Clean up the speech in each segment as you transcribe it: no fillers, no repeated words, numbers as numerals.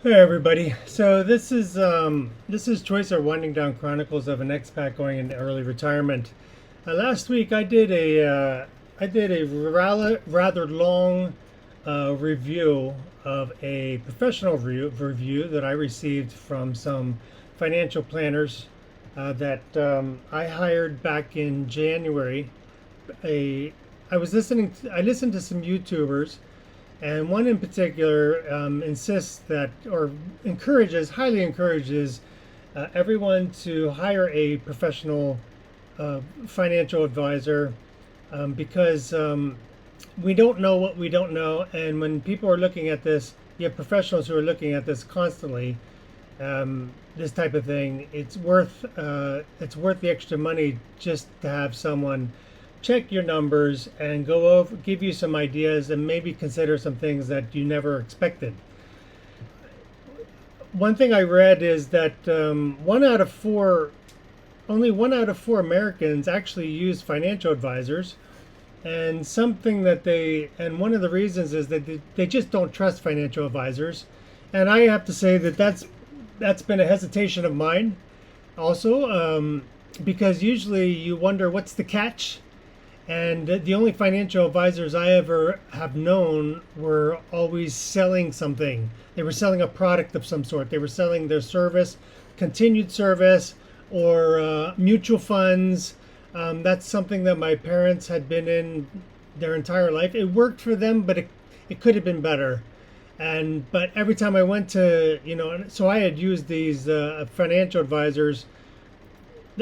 Hey everybody. So this is Choice or Winding Down Chronicles of an Expat Going into Early Retirement. Last week I did a rather long review of a professional review that I received from some financial planners that I hired back in January. A I listened to some YouTubers, and one in particular insists that, or highly encourages everyone to hire a professional financial advisor because we don't know what we don't know. And when people are looking at this, you have professionals who are looking at this constantly. This type of thing, it's worth the extra money just to have someone check your numbers and go over, give you some ideas, and maybe consider some things that you never expected. One thing I read is that only 1 out of 4 Americans actually use financial advisors, and one of the reasons is that they just don't trust financial advisors. And I have to say that that's been a hesitation of mine also, because usually you wonder what's the catch. And the only financial advisors I ever have known were always selling something. They were selling a product of some sort. They were selling their service, continued service, or mutual funds. That's something that my parents had been in their entire life. It worked for them, but it could have been better. But every time I went to, so I had used these financial advisors.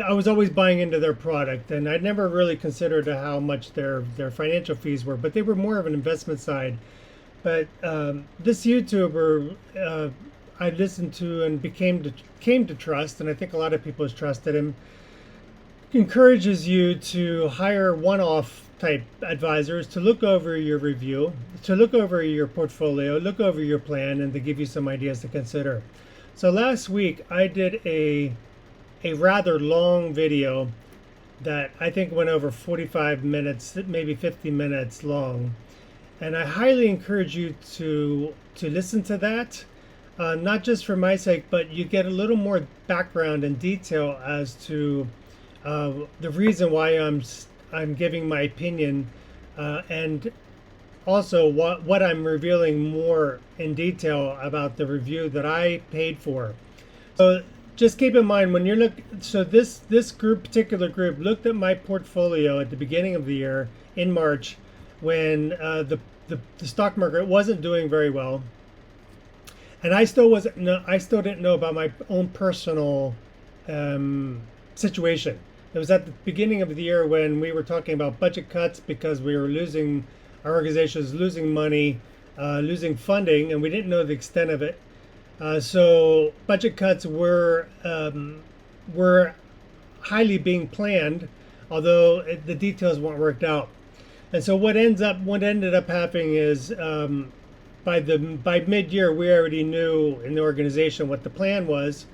I was always buying into their product, and I'd never really considered how much their financial fees were, but they were more of an investment side. But this YouTuber I listened to and came to trust, and I think a lot of people has trusted him, encourages you to hire one-off type advisors to look over your review, to look over your portfolio, look over your plan, and to give you some ideas to consider. So last week I did a rather long video that I think went over 45 minutes, maybe 50 minutes long. And I highly encourage you to listen to that, not just for my sake, but you get a little more background and detail as to the reason why I'm giving my opinion, and also what I'm revealing more in detail about the review that I paid for. So just keep in mind when you're this particular group looked at my portfolio at the beginning of the year in March, when the stock market wasn't doing very well, and I still didn't know about my own personal situation. It was at the beginning of the year when we were talking about budget cuts because our organization was losing money, losing funding, and we didn't know the extent of it. So budget cuts were highly being planned, although the details weren't worked out. And so what ended up happening is, by mid-year we already knew in the organization what the plan was,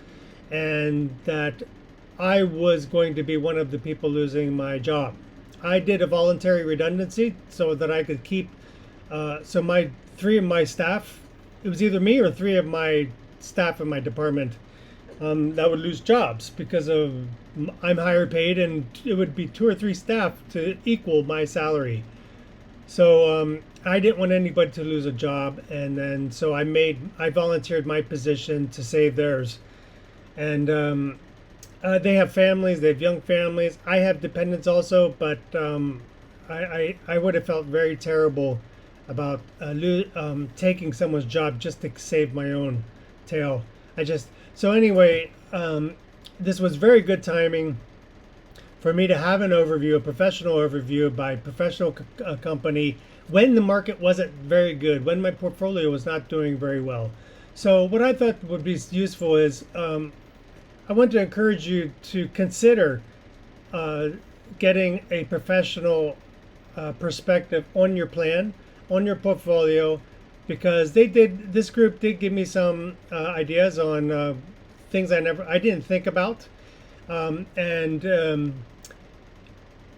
and that I was going to be one of the people losing my job. I did a voluntary redundancy so that I could keep. So my three of my staff, it was either me or three of my staff in my department that would lose jobs because of I'm higher paid, and it would be 2 or 3 staff to equal my salary. So I didn't want anybody to lose a job, and then so I volunteered my position to save theirs. And they have families, they have young families. I have dependents also, but I would have felt very terrible about taking someone's job just to save my own tail. So anyway, this was very good timing for me to have an overview, a professional overview by a professional company when the market wasn't very good, when my portfolio was not doing very well. So what I thought would be useful is I want to encourage you to consider getting a professional perspective on your plan, on your portfolio, because this group did give me some ideas on things I didn't think about, and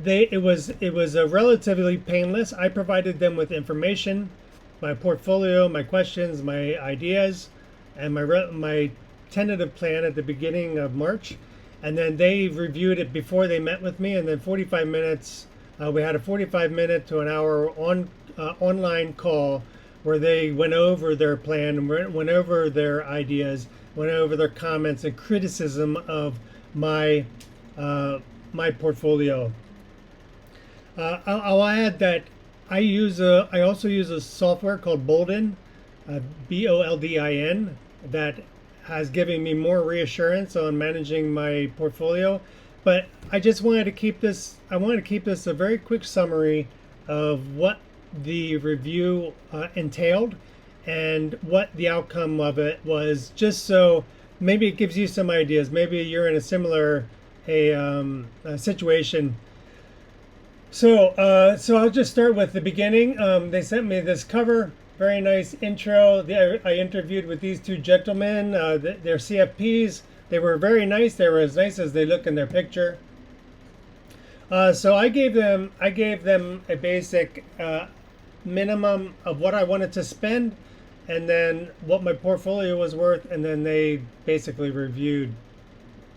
it was a relatively painless. I provided them with information, my portfolio, my questions, my ideas, and my tentative plan at the beginning of March, and then they reviewed it before they met with me, and then 45 minutes. We had a 45-minute to an hour online call where they went over their plan, went over their ideas, went over their comments and criticism of my my portfolio. I'll add that I also use a software called Boldin, Boldin, that has given me more reassurance on managing my portfolio. But I just wanted to keep this. I wanted to keep this a very quick summary of what the review entailed and what the outcome of it was, just so maybe it gives you some ideas. Maybe you're in a similar a situation. So I'll just start with the beginning. They sent me this cover, very nice intro. I interviewed with these two gentlemen. They're CFPs. They were very nice. They were as nice as they look in their picture. So I gave them a basic minimum of what I wanted to spend, and then what my portfolio was worth, and then they basically reviewed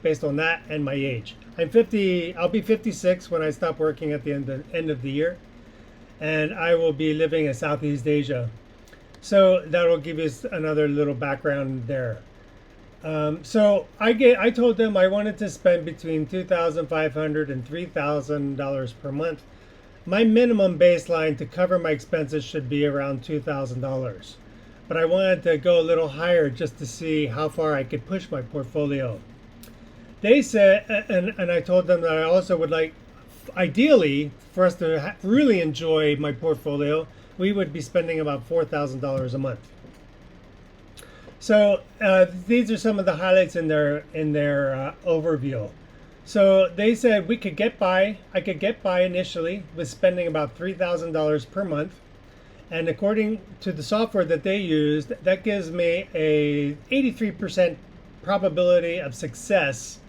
based on that and my age. I'm 50. I'll be 56 when I stop working at the end of the year, and I will be living in Southeast Asia. So that will give you another little background there. So I told them I wanted to spend between $2,500 and $3,000 per month. My minimum baseline to cover my expenses should be around $2,000, but I wanted to go a little higher just to see how far I could push my portfolio. They said, and I told them that I also would like, ideally, for us to really enjoy my portfolio, we would be spending about $4,000 a month. So these are some of the highlights in their overview. So they said we could get by. I could get by initially with spending about $3,000 per month, and according to the software that they used, that gives me a 83% probability of success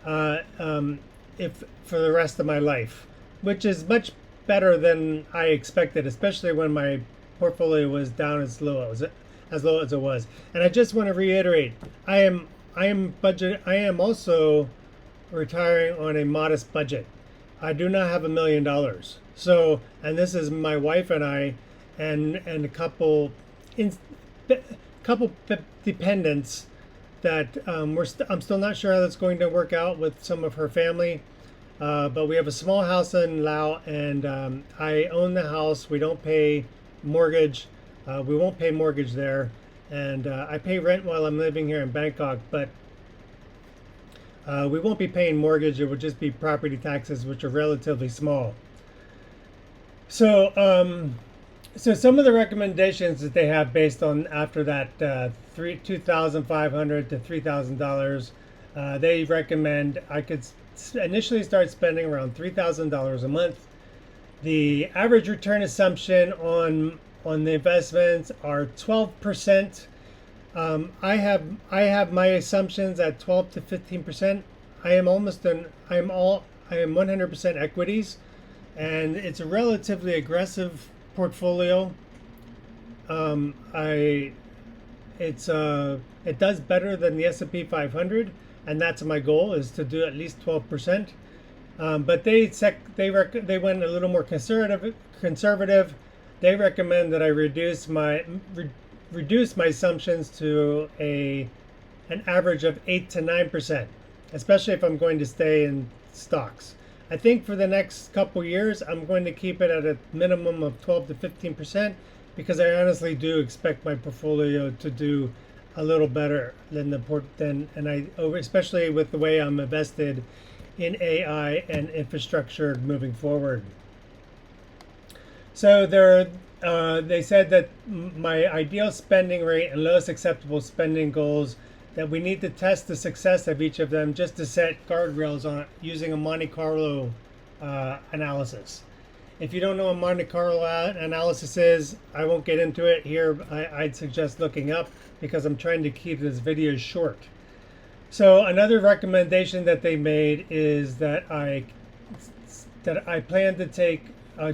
if for the rest of my life, which is much better than I expected, especially when my portfolio was down as low as it was. And I just want to reiterate, I am also retiring on a modest budget. I do not have $1 million. So, and this is my wife and I, and a couple dependents that I'm still not sure how that's going to work out with some of her family. But we have a small house in Laos, and I own the house. We don't pay mortgage. We won't pay mortgage there, and I pay rent while I'm living here in Bangkok, but we won't be paying mortgage. It would just be property taxes, which are relatively small. So, so some of the recommendations that they have based on after that $2,500 to $3,000, they recommend I could initially start spending around $3,000 a month. The average return assumption on the investments are 12%. I have my assumptions at 12 to 15%. I am 100% equities, and it's a relatively aggressive portfolio. It does better than the S&P 500, and that's my goal, is to do at least 12%. But they went a little more conservative. They recommend that I reduce my assumptions to an average of 8 to 9%, especially if I'm going to stay in stocks. I think for the next couple years, I'm going to keep it at a minimum of 12 to 15%, because I honestly do expect my portfolio to do a little better especially with the way I'm invested in AI and infrastructure moving forward. So they said that my ideal spending rate and lowest acceptable spending goals, that we need to test the success of each of them just to set guardrails on it using a Monte Carlo analysis. If you don't know what Monte Carlo analysis is, I won't get into it here. I'd suggest looking up, because I'm trying to keep this video short. So another recommendation that they made is that I plan to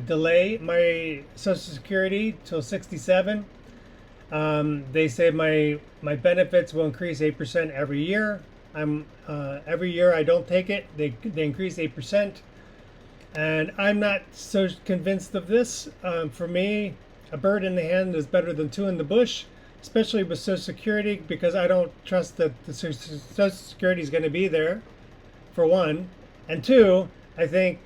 delay my Social Security till 67. They say my benefits will increase 8% every year. Every year I don't take it, they increase 8%, and I'm not so convinced of this. For me, a bird in the hand is better than two in the bush, especially with Social Security, because I don't trust that the Social Security is going to be there, for one, and two, I think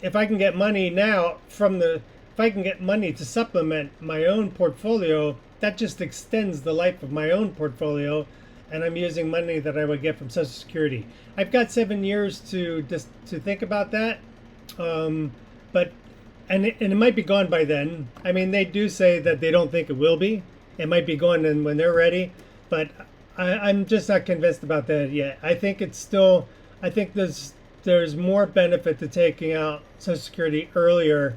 if I can get money now if I can get money to supplement my own portfolio, that just extends the life of my own portfolio, and I'm using money that I would get from Social Security. I've got 7 years to think about that, but it might be gone by then. I mean, they do say that they don't think it will be. It might be gone when they're ready, but I'm just not convinced about that yet. I think it's still. I think there's more benefit to taking out Social Security earlier.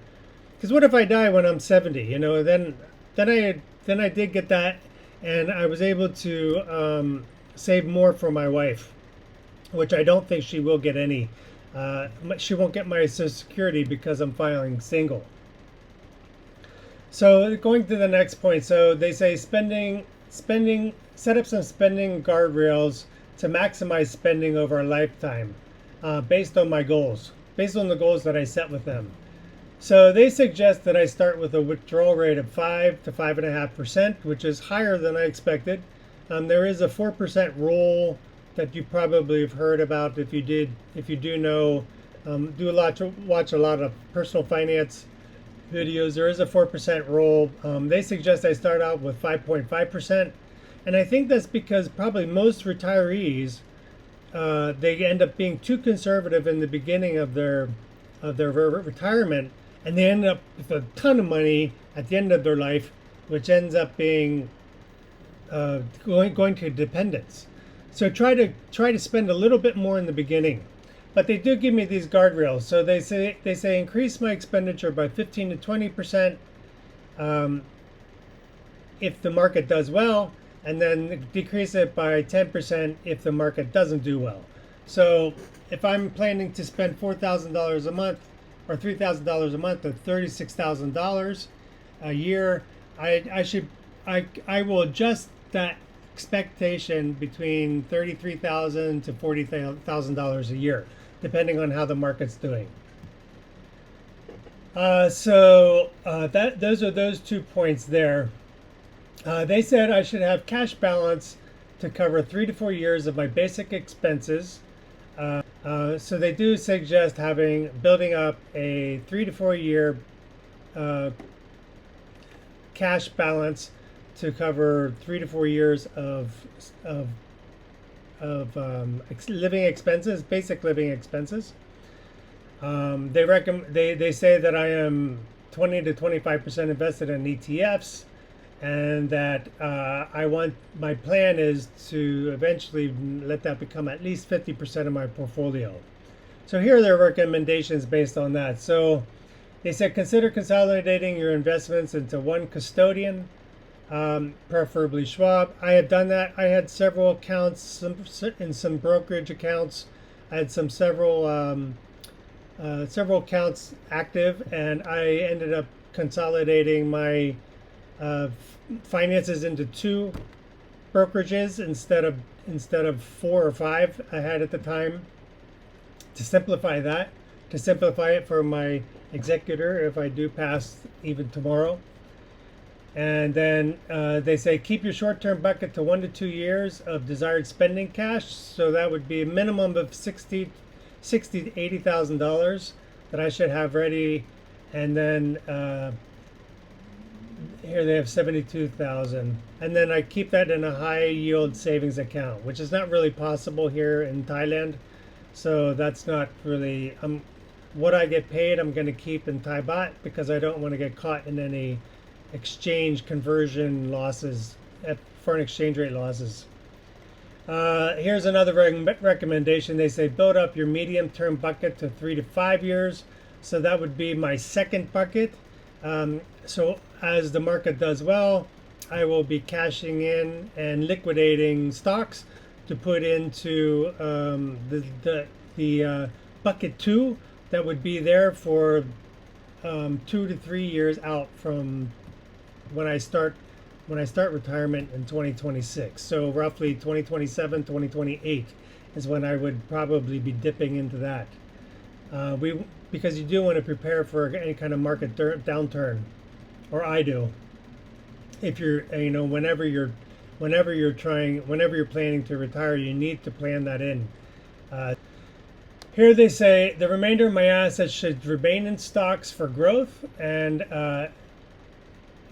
Because what if I die when I'm 70? Then I did get that, and I was able to save more for my wife, which I don't think she will get any. She won't get my Social Security because I'm filing single. So going to the next point. So they say spending, set up some spending guardrails to maximize spending over a lifetime, based on my goals, based on the goals that I set with them. So they suggest that I start with a withdrawal rate of 5 to 5.5%, which is higher than I expected. There is a 4% rule that you probably have heard about if you do know, watch a lot of personal finance videos. There is a 4% rule. They suggest I start out with 5.5%, and I think that's because probably most retirees they end up being too conservative in the beginning of their retirement, and they end up with a ton of money at the end of their life, which ends up being going to dependence. So try to spend a little bit more in the beginning, but they do give me these guardrails. So they say increase my expenditure by 15 to 20% if the market does well, and then decrease it by 10% if the market doesn't do well. So if I'm planning to spend $4,000 a month or $3,000 a month, or $36,000 a year, I will adjust that expectation between $33,000 to $40,000 a year, depending on how the market's doing. Those are those 2 points there. They said I should have cash balance to cover 3 to 4 years of my basic expenses. So they do suggest building up a 3 to 4 year cash balance to cover 3 to 4 years of living expenses, basic living expenses. They say that I am 20 to 25% invested in ETFs, and that my plan is to eventually let that become at least 50% of my portfolio. So here are their recommendations based on that. So they said consider consolidating your investments into one custodian, preferably Schwab. I have done that. I had several accounts in some brokerage accounts. I had several accounts active, and I ended up consolidating my finances into 2 brokerages instead of 4 or 5 I had at the time, to simplify it for my executor if I do pass even tomorrow. And then they say keep your short-term bucket to 1 to 2 years of desired spending cash. So that would be a minimum of $60,000 to $80,000 that I should have ready, and then here they have 72,000, and then I keep that in a high yield savings account, which is not really possible here in Thailand. So that's not really what I get paid. I'm going to keep in Thai baht because I don't want to get caught in any exchange conversion losses, foreign exchange rate losses. Here's another recommendation. They say build up your medium-term bucket to 3 to 5 years. So that would be my second bucket. So as the market does well, I will be cashing in and liquidating stocks to put into the bucket 2 that would be there for 2 to 3 years out from when I start when I start retirement in 2026. So roughly 2027, 2028 is when I would probably be dipping into that. Because you do want to prepare for any kind of market downturn, or I do. If you're, whenever you're planning to retire, you need to plan that in. Here they say the remainder of my assets should remain in stocks for growth, and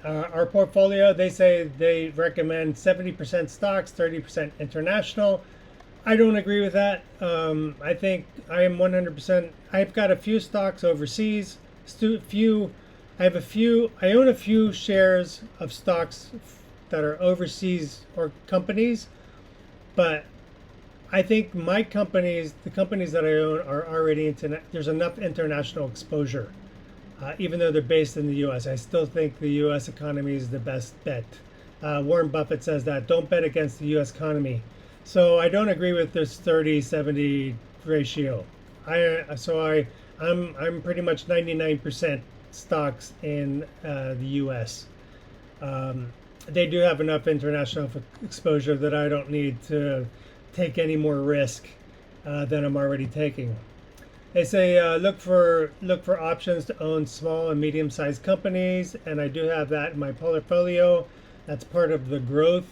our portfolio, they say they recommend 70% stocks, 30% international. I don't agree with that. I think I am 100%. I've got a few stocks overseas. I own a few shares of stocks that are overseas or companies, but I think the companies that I own are already there's enough international exposure. Even though they're based in the U.S., I still think the U.S. economy is the best bet. Warren Buffett says that, don't bet against the U.S. economy. So I don't agree with this 30-70 ratio. I'm pretty much 99% stocks in the U.S. They do have enough international exposure that I don't need to take any more risk than I'm already taking. They say look for options to own small and medium-sized companies, and I do have that in my portfolio. That's part of the growth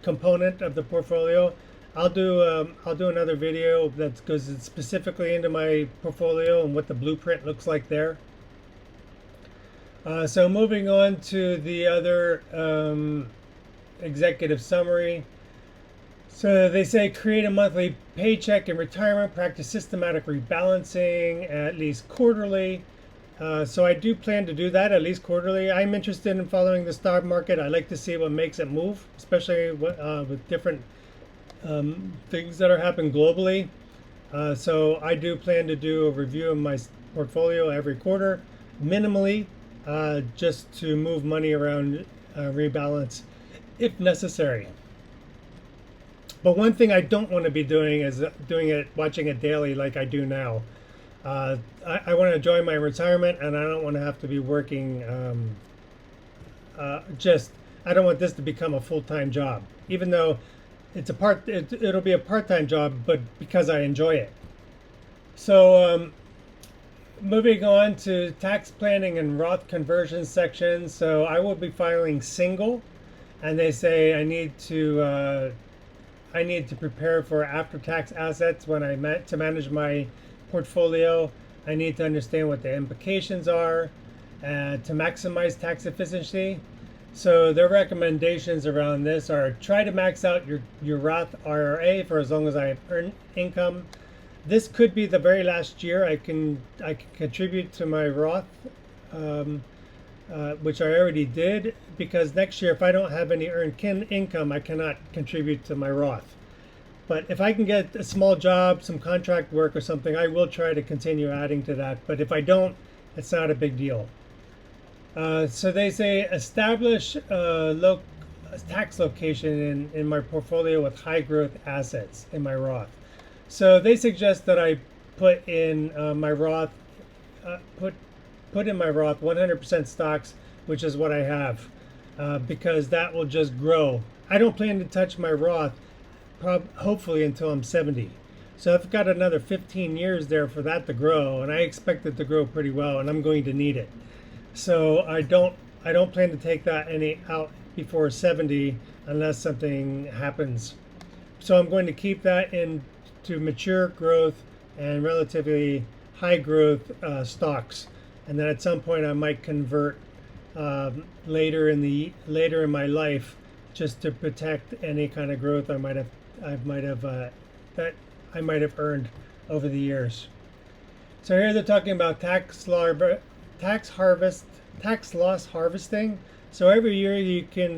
component of the portfolio. I'll do another video that goes specifically into my portfolio and what the blueprint looks like there. So moving on to the other executive summary. So they say create a monthly paycheck in retirement, practice systematic rebalancing at least quarterly. So I do plan to do that at least quarterly. I'm interested in following the stock market. I like to see what makes it move, especially with different things that are happening globally. So I do plan to do a review of my portfolio every quarter, minimally, just to move money around, rebalance if necessary. But one thing I don't want to be doing is watching it daily like I do now. I want to enjoy my retirement, and I don't want to have to be working. I don't want this to become a full-time job, even though it'll be a part-time job, but because I enjoy it. So moving on to tax planning and Roth conversion section. So I will be filing single, and they say I need to prepare for after-tax assets when to manage my portfolio. I need to understand what the implications are to maximize tax efficiency. So their recommendations around this are try to max out your Roth IRA for as long as I have earned income. This could be the very last year I can contribute to my Roth, which I already did, because next year if I don't have any earned income, I cannot contribute to my Roth. But if I can get a small job, some contract work or something, I will try to continue adding to that. But if I don't, it's not a big deal. So they say establish a tax location in my portfolio with high growth assets in my Roth. So they suggest that I put in my Roth, put in my Roth 100% stocks, which is what I have, because that will just grow. I don't plan to touch my Roth hopefully until I'm 70. So I've got another 15 years there for that to grow, and I expect it to grow pretty well, and I'm going to need it. So I don't plan to take that out before 70 unless something happens. So I'm going to keep that into mature growth and relatively high growth stocks, and then at some point I might convert later in my life, just to protect any kind of growth I might have earned over the years. So here they're talking about tax loss harvesting. So every year you can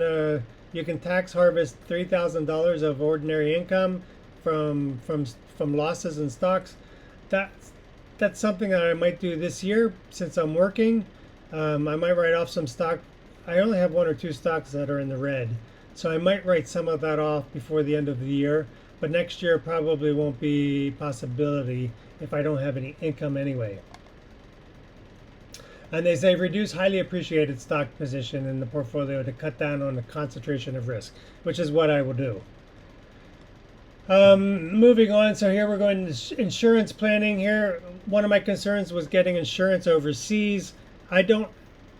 tax harvest $3,000 of ordinary income from losses in stocks. That's something that I might do this year since I'm working. I might write off some stock. I only have 1 or 2 stocks that are in the red, so I might write some of that off before the end of the year. But next year probably won't be a possibility if I don't have any income anyway. And they say reduce highly appreciated stock position in the portfolio to cut down on the concentration of risk, which is what I will do. Moving on, so here we're going to insurance planning here. One of my concerns was getting insurance overseas. I don't,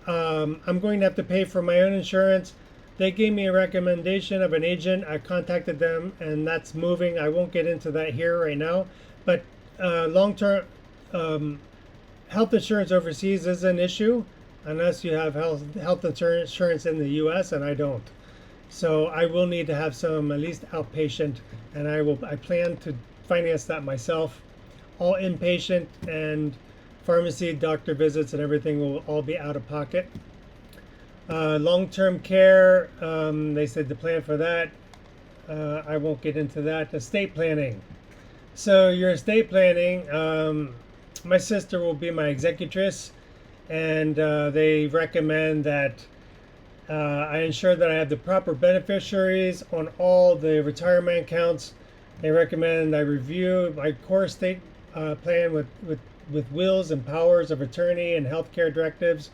I'm going to have to pay for my own insurance. They gave me a recommendation of an agent. I contacted them, and that's moving. I won't get into that here right now, but long-term health insurance overseas is an issue unless you have health insurance in the U.S., and I don't. So I will need to have some at least outpatient, and I plan to finance that myself. All inpatient and pharmacy, doctor visits, and everything will all be out of pocket. Long-term care, they said the plan for that. I won't get into that. Estate planning. So your estate planning, my sister will be my executress, and they recommend that I ensure that I have the proper beneficiaries on all the retirement accounts. They recommend I review my core estate plan with wills and powers of attorney and healthcare directives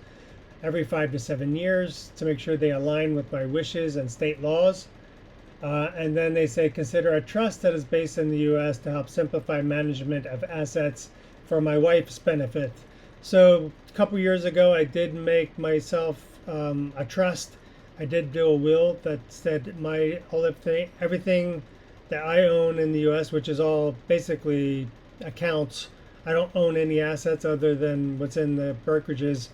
every 5 to 7 years to make sure they align with my wishes and state laws. And then they say consider a trust that is based in the U.S. to help simplify management of assets for my wife's benefit. So a couple years ago, I did make myself a trust. I did do a will that said everything that I own in the U.S., which is all basically accounts. I don't own any assets other than what's in the brokerages.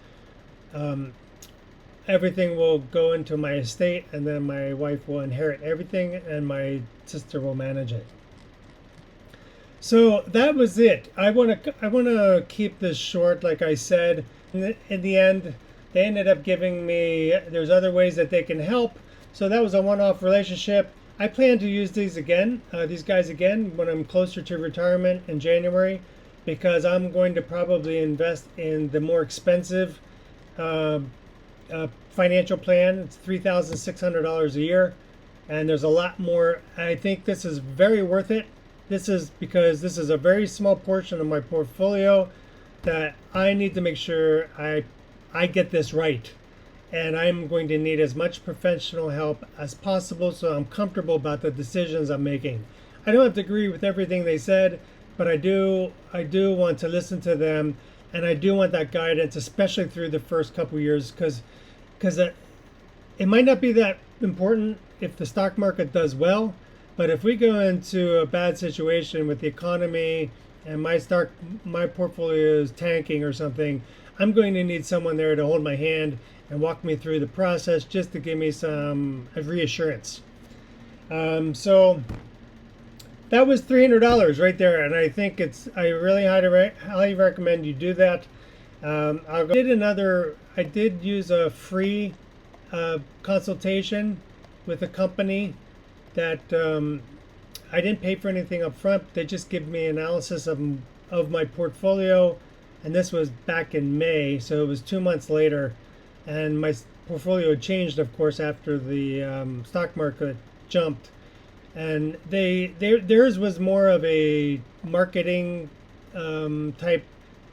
Everything will go into my estate, and then my wife will inherit everything, and my sister will manage it. So that was it. I want to keep this short, like I said. In the end, they ended up giving me, there's other ways that they can help. So that was a one-off relationship. I plan to use these guys again, when I'm closer to retirement in January, because I'm going to probably invest in the more expensive financial plan. It's $3,600 a year, and there's a lot more. I think this is very worth it. This is because this is a very small portion of my portfolio that I need to make sure I get this right. And I'm going to need as much professional help as possible so I'm comfortable about the decisions I'm making. I don't have to agree with everything they said, but I do want to listen to them, and I do want that guidance, especially through the first couple years, because it might not be that important if the stock market does well, but if we go into a bad situation with the economy and my portfolio is tanking or something, I'm going to need someone there to hold my hand and walk me through the process just to give me some reassurance. So that was $300 right there, and I think I really highly recommend you do that. I did use a free consultation with a company that I didn't pay for anything up front. They just give me analysis of my portfolio, and this was back in May, so it was 2 months later, and my portfolio changed, of course, after the stock market jumped. And theirs was more of a marketing type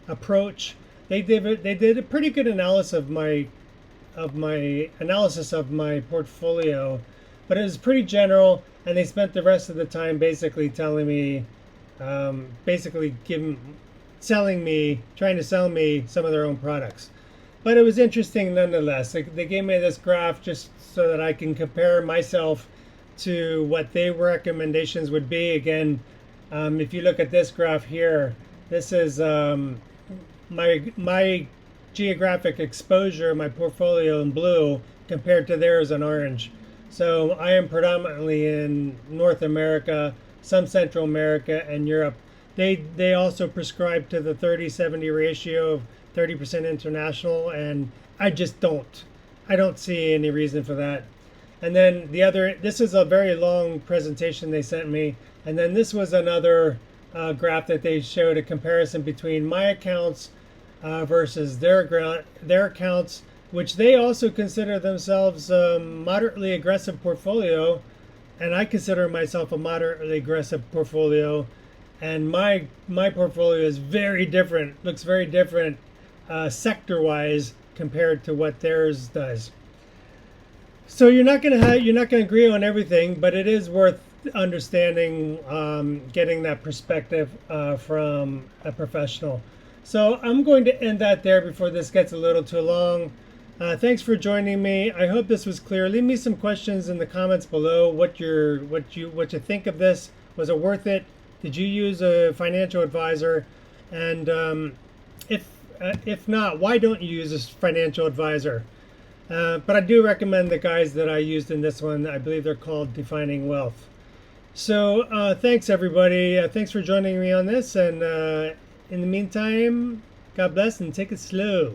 approach. They did a pretty good analysis of my portfolio, but it was pretty general, and they spent the rest of the time basically telling me, trying to sell me some of their own products. But it was interesting nonetheless. They gave me this graph just so that I can compare myself to what their recommendations would be. Again, if you look at this graph here, this is my geographic exposure, my portfolio in blue compared to theirs in orange. So I am predominantly in North America, some Central America, and Europe. They also prescribe to the 30-70 ratio of 30% international, and I just don't. I don't see any reason for that. And then this is a very long presentation they sent me, and then this was another graph that they showed a comparison between my accounts versus their accounts, which they also consider themselves moderately aggressive portfolio, and I consider myself a moderately aggressive portfolio, and my portfolio is very different, looks very different sector-wise compared to what theirs does. So you're not gonna agree on everything, but it is worth understanding, getting that perspective from a professional. So I'm going to end that there before this gets a little too long. Thanks for joining me. I hope this was clear. Leave me some questions in the comments below. What you think of this? Was it worth it? Did you use a financial advisor? And if not, why don't you use a financial advisor? But I do recommend the guys that I used in this one. I believe they're called Defining Wealth. So thanks everybody. Thanks for joining me on this. And in the meantime, God bless and take it slow.